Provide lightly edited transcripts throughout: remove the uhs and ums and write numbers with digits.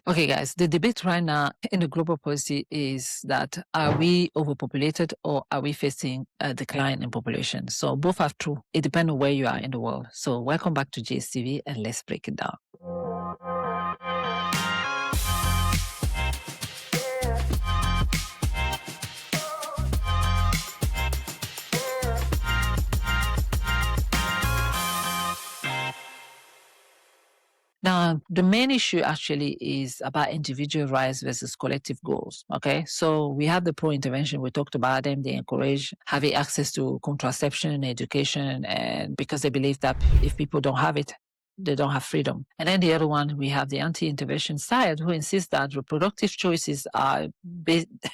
Okay, guys, the debate right now in the global policy is that are we overpopulated or are we facing a decline in population? So both are true. It depends on where you are in the world. So welcome back to GSTV and let's break it down. Now, the main issue actually is about individual rights versus collective goals. Okay. So we have the pro-intervention. We talked about them. They encourage having access to contraception, education, and because they believe that if people don't have it, they don't have freedom. And then the other one, we have the anti-intervention side who insists that reproductive choices are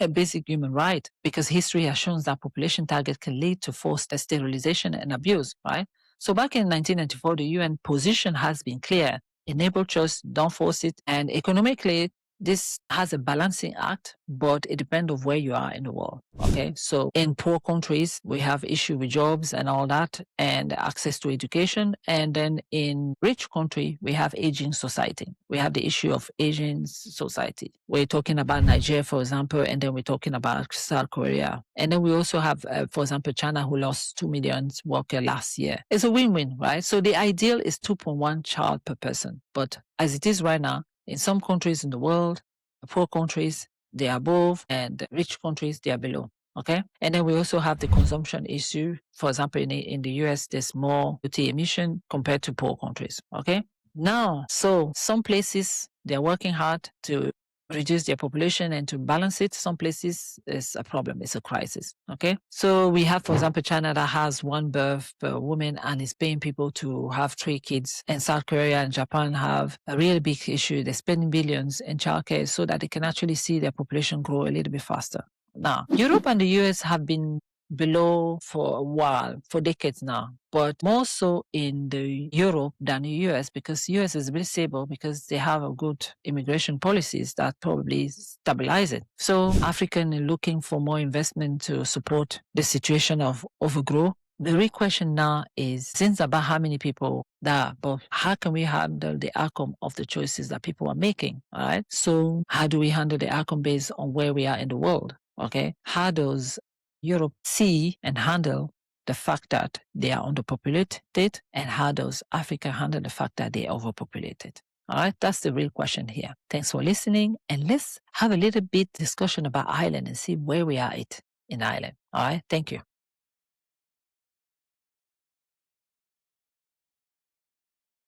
a basic human right because history has shown that population target can lead to forced sterilization and abuse, right? So back in 1994, the UN position has been clear. Enable choice, don't force it. And economically, this has a balancing act, but it depends on where you are in the world. Okay. So in poor countries, we have issue with jobs and all that and access to education. And then in rich country, we have aging society. We have the issue of aging society. We're talking about Nigeria, for example, and then we're talking about South Korea. And then we also have, for example, China, who lost 2 million workers last year. It's a win-win, right? So the ideal is 2.1 child per person. But as it is right now, in some countries in the world, the poor countries, they are above, and the rich countries, they are below. Okay. And then we also have the consumption issue. For example, in the US, there's more CO2 emission compared to poor countries. Okay. Now, so some places, they're working hard to reduce their population and to balance it. Some places is a problem, it's a crisis. Okay. So we have, for example, China that has 1 birth per woman and is paying people to have 3 kids. And South Korea and Japan have a really big issue. They're spending billions in childcare so that they can actually see their population grow a little bit faster. Now, Europe and the US have been below for a while, for decades now, but more so in the Europe than the US because US is very stable because they have a good immigration policies that probably stabilize it. So African are looking for more investment to support the situation of overgrowth. The real question now is, since about how many people there, but how can we handle the outcome of the choices that people are making? All right. So how do we handle the outcome based on where we are in the world? Okay. How does Europe see and handle the fact that they are underpopulated, and how does Africa handle the fact that they are overpopulated? All right, that's the real question here. Thanks for listening, and let's have a little bit discussion about Ireland and see where we are in Ireland. All right, thank you.